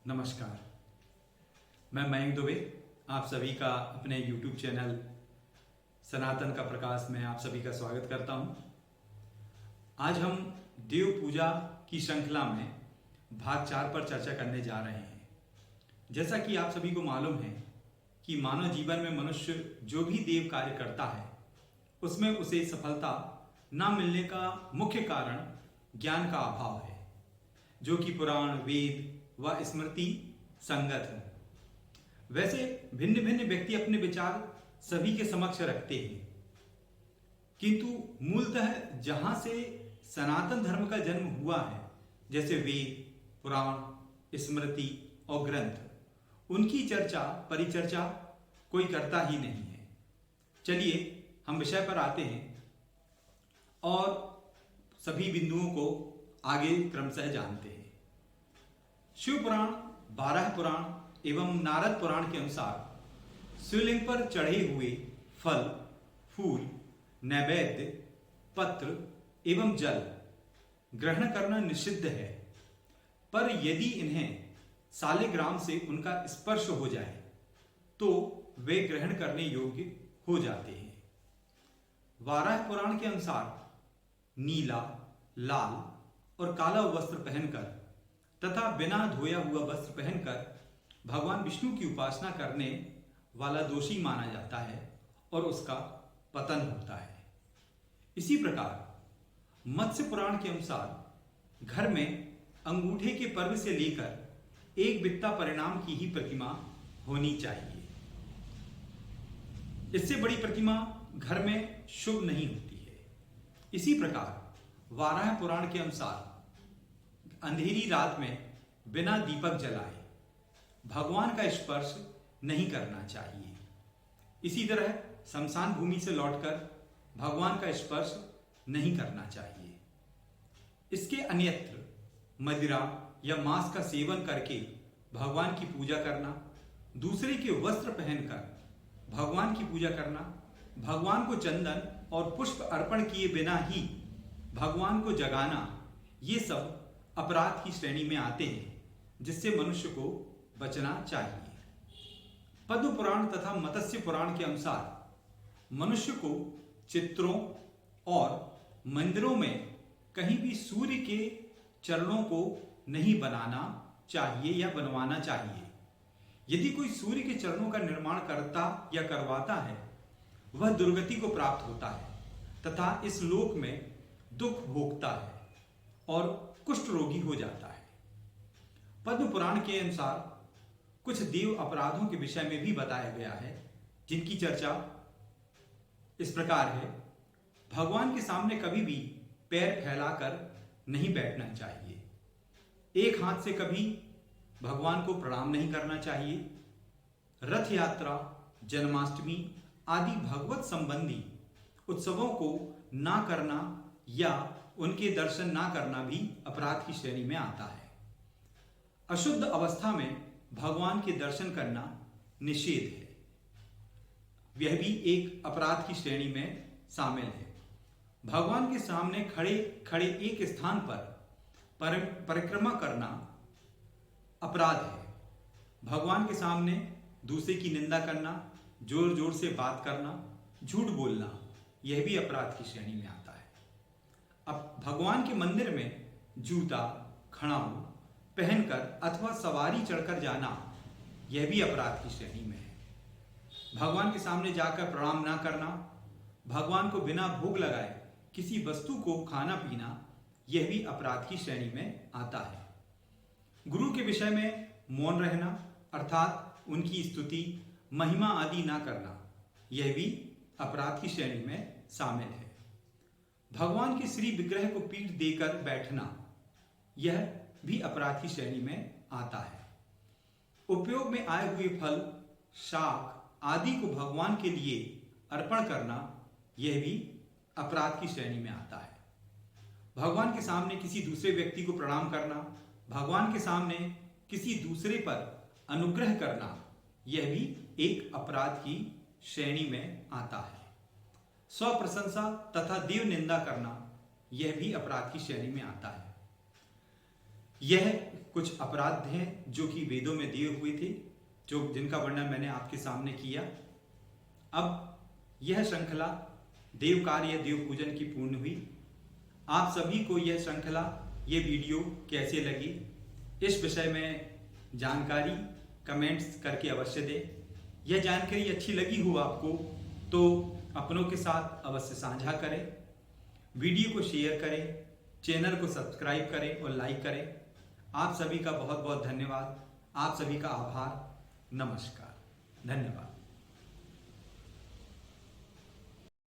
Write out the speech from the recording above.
नमस्कार। मैं मयंक दुबे आप सभी का अपने YouTube चैनल सनातन का प्रकाश में आप सभी का स्वागत करता हूं। आज हम देव पूजा की श्रृंखला में भाग 4 पर चर्चा करने जा रहे हैं। जैसा कि आप सभी को मालूम है कि मानव जीवन में मनुष्य जो भी देव कार्य करता है उसमें उसे सफलता न मिलने का मुख्य कारण ज्ञान का अभाव है, जो कि पुराण, वेद व स्मृति संगत है। वैसे भिन्न भिन्न व्यक्ति अपने विचार सभी के समक्ष रखते हैं, किंतु मूलतः जहां से सनातन धर्म का जन्म हुआ है, जैसे वेद, पुराण, स्मृति और ग्रंथ, उनकी चर्चा परिचर्चा कोई करता ही नहीं है। चलिए हम विषय पर आते हैं और सभी बिंदुओं को आगे क्रमशः जानते हैं। शिव पुराण, 12 पुराण एवं नारद पुराण के अनुसार शिवलिंग पर चढ़े हुए फल, फूल, नैवेद्य, पत्र एवं जल ग्रहण करना निषिद्ध है, पर यदि इन्हें सालिग्राम से उनका स्पर्श हो जाए तो वे ग्रहण करने योग्य हो जाते हैं। 12 पुराण के अनुसार नीला, लाल और काला वस्त्र पहनकर तथा बिना धोया हुआ वस्त्र पहनकर भगवान विष्णु की उपासना करने वाला दोषी माना जाता है और उसका पतन होता है। इसी प्रकार मत्स्य पुराण के अनुसार घर में अंगूठे के पर्व से लेकर एक बित्ता परिणाम की ही प्रतिमा होनी चाहिए। इससे बड़ी प्रतिमा घर में शुभ नहीं होती है। इसी प्रकार 12 पुराण के अनुसार अंधेरी रात में बिना दीपक जलाए भगवान का स्पर्श नहीं करना चाहिए। इसी तरह शमशान भूमि से लौटकर भगवान का स्पर्श नहीं करना चाहिए। इसके अन्यत्र मदिरा या मांस का सेवन करके भगवान की पूजा करना, दूसरे के वस्त्र पहनकर भगवान की पूजा करना, भगवान को चंदन और पुष्प अर्पण किए बिना ही भगवान को जगाना, ये सब अपराध की श्रेणी में आते हैं, जिससे मनुष्य को बचना चाहिए। पद्म पुराण तथा मत्स्य पुराण के अनुसार मनुष्य को चित्रों और मंदिरों में कहीं भी सूर्य के चरणों को नहीं बनाना चाहिए या बनवाना चाहिए। यदि कोई सूर्य के चरणों का निर्माण करता या करवाता है, वह दुर्गति को प्राप्त होता है तथा इस लोक में दुख भोगता है और कुष्ठ रोगी हो जाता है। पद्म पुराण के अनुसार कुछ देव अपराधों के विषय में भी बताया गया है, जिनकी चर्चा इस प्रकार है। भगवान के सामने कभी भी पैर फैलाकर नहीं बैठना चाहिए। एक हाथ से कभी भगवान को प्रणाम नहीं करना चाहिए। रथ यात्रा, जन्माष्टमी आदि भगवत संबंधी उत्सवों को ना करना या उनके दर्शन ना करना भी अपराध की श्रेणी में आता है। अशुद्ध अवस्था में भगवान के दर्शन करना निषेध है, यह भी एक अपराध की श्रेणी में शामिल है। भगवान के सामने खड़े खड़े एक स्थान पर परिक्रमा करना अपराध है। भगवान के सामने दूसरे की निंदा करना, जोर जोर से बात करना, झूठ बोलना, यह भी अपराध की श्रेणी में आता है। अब भगवान के मंदिर में जूता, खड़ाऊ पहनकर अथवा सवारी चढ़कर जाना, यह भी अपराध की श्रेणी में है। भगवान के सामने जाकर प्रणाम ना करना, भगवान को बिना भोग लगाए किसी वस्तु को खाना पीना, यह भी अपराध की श्रेणी में आता है। गुरु के विषय में मौन रहना अर्थात उनकी स्तुति, महिमा आदि ना करना, यह भी अपराध की श्रेणी में शामिल है। भगवान के श्री विग्रह को पीठ देकर बैठना, यह भी अपराध की श्रेणी में आता है। उपयोग में आए हुए फल, शाक आदि को भगवान के लिए अर्पण करना, यह भी अपराध की श्रेणी में आता है। भगवान के सामने किसी दूसरे व्यक्ति को प्रणाम करना, भगवान के सामने किसी दूसरे पर अनुग्रह करना, यह भी एक अपराध की श्रेणी में आता है। स्व प्रशंसा तथा देव निंदा करना, यह भी अपराध की श्रेणी में आता है। यह कुछ अपराध हैं जो कि वेदों में दिए हुए थे, जो जिनका वर्णन मैंने आपके सामने किया। अब यह श्रृंखला देव कार्य या देव पूजन की पूर्ण हुई। आप सभी को यह श्रृंखला, ये वीडियो कैसे लगी, इस विषय में जानकारी कमेंट्स करके अवश्य दें। यह जानकारी अच्छी लगी हो आपको तो अपनों के साथ अवश्य साझा करें, वीडियो को शेयर करें, चैनल को सब्सक्राइब करें और लाइक करें। आप सभी का बहुत बहुत धन्यवाद, आप सभी का आभार। नमस्कार, धन्यवाद।